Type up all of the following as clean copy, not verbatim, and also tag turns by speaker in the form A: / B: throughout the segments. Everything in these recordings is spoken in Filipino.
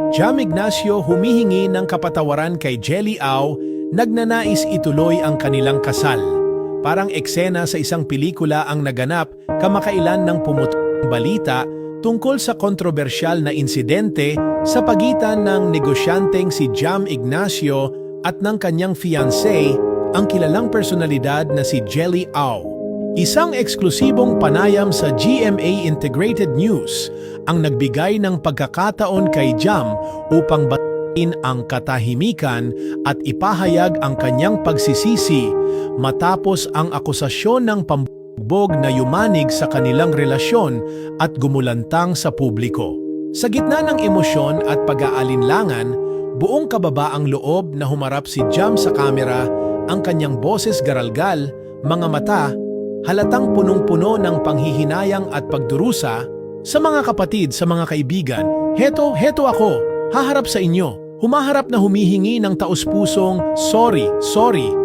A: Jam Ignacio humihingi ng kapatawaran kay Jelly Au, nagnanais ituloy ang kanilang kasal. Parang eksena sa isang pelikula ang naganap kamakailan ng pumutong balita tungkol sa kontrobersyal na insidente sa pagitan ng negosyanteng si Jam Ignacio at ng kanyang fiancé, ang kilalang personalidad na si Jelly Au. Isang eksklusibong panayam sa GMA Integrated News ang nagbigay ng pagkakataon kay Jam upang batiin ang katahimikan at ipahayag ang kanyang pagsisisi matapos ang akusasyon ng pambubugbog na yumanig sa kanilang relasyon at gumulantang sa publiko. Sa gitna ng emosyon at pag-aalinlangan, buong kababaang loob na humarap si Jam sa kamera, ang kanyang boses garalgal, mga mata, halatang punong-puno ng panghihinayang at pagdurusa. Sa mga kapatid, sa mga kaibigan, heto ako, haharap sa inyo, humaharap na humihingi ng taus-pusong, sorry,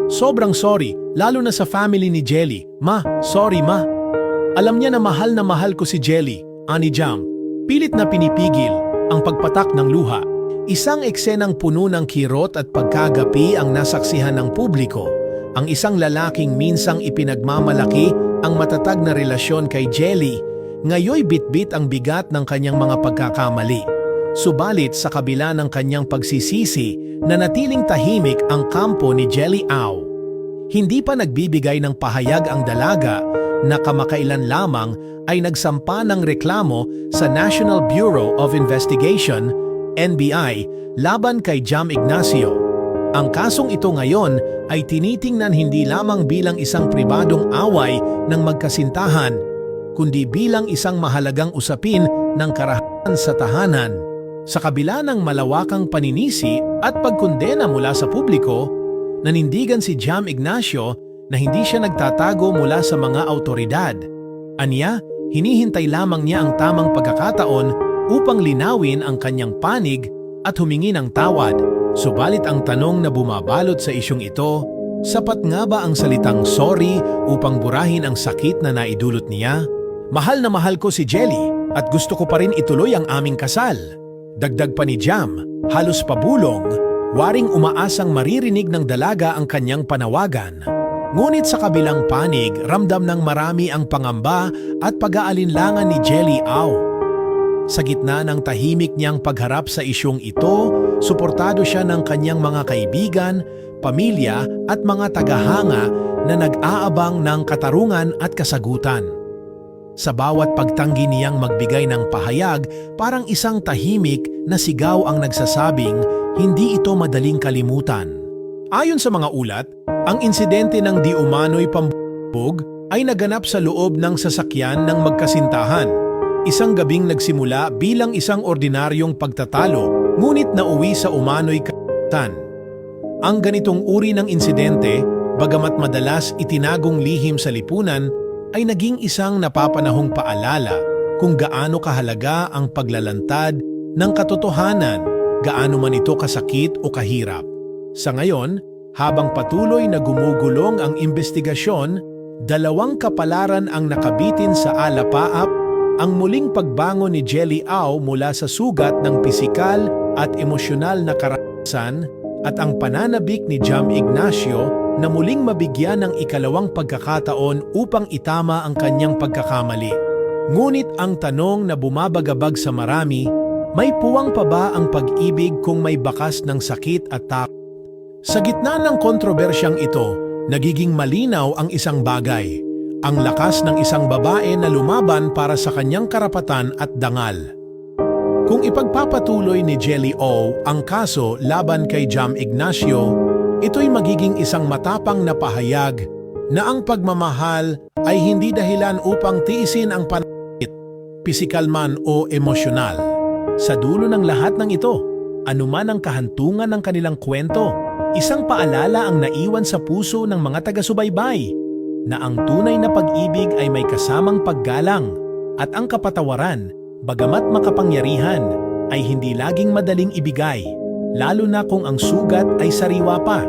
A: sobrang sorry, lalo na sa family ni Jelly. Ma, sorry ma. Alam niya na mahal ko si Jelly, ani Jam. Pilit na pinipigil ang pagpatak ng luha. Isang eksenang puno ng kirot at pagkagapi ang nasaksihan ng publiko. Ang isang lalaking minsang ipinagmamalaki ang matatag na relasyon kay Jelly, ngayoy bitbit ang bigat ng kanyang mga pagkakamali. Subalit sa kabila ng kanyang pagsisisi, nanatiling tahimik ang kampo ni Jelly Au. Hindi pa nagbibigay ng pahayag ang dalaga na kamakailan lamang ay nagsampa ng reklamo sa National Bureau of Investigation, NBI, laban kay Jam Ignacio. Ang kasong ito ngayon ay tinitingnan hindi lamang bilang isang pribadong away ng magkasintahan, kundi bilang isang mahalagang usapin ng karahasan sa tahanan. Sa kabila ng malawakang paninisi at pagkondena mula sa publiko, nanindigan si Jam Ignacio na hindi siya nagtatago mula sa mga autoridad. Aniya, hinihintay lamang niya ang tamang pagkakataon upang linawin ang kanyang panig at humingi ng tawad. Subalit ang tanong na bumabalot sa isyong ito, sapat nga ba ang salitang sorry upang burahin ang sakit na naidulot niya? Mahal na mahal ko si Jelly at gusto ko pa rin ituloy ang aming kasal. Dagdag pa ni Jam, halos pabulong, waring umaasang maririnig ng dalaga ang kanyang panawagan. Ngunit sa kabilang panig, ramdam ng marami ang pangamba at pag-aalinlangan ni Jelly Au. Sa gitna ng tahimik niyang pagharap sa isyong ito, suportado siya ng kanyang mga kaibigan, pamilya at mga tagahanga na nag-aabang ng katarungan at kasagutan. Sa bawat pagtanggi niyang magbigay ng pahayag, parang isang tahimik na sigaw ang nagsasabing hindi ito madaling kalimutan. Ayon sa mga ulat, ang insidente ng di umano'y pambubugbog ay naganap sa loob ng sasakyan ng magkasintahan. Isang gabing nagsimula bilang isang ordinaryong pagtatalo, ngunit nauwi sa umano'y kasitan. Ang ganitong uri ng insidente, bagamat madalas itinagong lihim sa lipunan, ay naging isang napapanahong paalala kung gaano kahalaga ang paglalantad ng katotohanan, gaano man ito kasakit o kahirap. Sa ngayon, habang patuloy na gumugulong ang investigasyon, dalawang kapalaran ang nakabitin sa alapaap, ang muling pagbangon ni Jelly Au mula sa sugat ng pisikal at emosyonal na karanasan at ang pananabik ni Jam Ignacio na muling mabigyan ng ikalawang pagkakataon upang itama ang kanyang pagkakamali. Ngunit ang tanong na bumabagabag sa marami, may puwang pa ba ang pag-ibig kung may bakas ng sakit at takot? Sa gitna ng kontrobersyang ito, nagiging malinaw ang isang bagay, ang lakas ng isang babae na lumaban para sa kanyang karapatan at dangal. Kung ipagpapatuloy ni Jelly Au ang kaso laban kay Jam Ignacio, ito'y magiging isang matapang na pahayag na ang pagmamahal ay hindi dahilan upang tiisin ang pananakit, pisikal man o emosyonal. Sa dulo ng lahat ng ito, anuman ang kahantungan ng kanilang kwento, isang paalala ang naiwan sa puso ng mga taga-subaybay na ang tunay na pag-ibig ay may kasamang paggalang at ang kapatawaran, bagamat makapangyarihan, ay hindi laging madaling ibigay, lalo na kung ang sugat ay sariwa pa.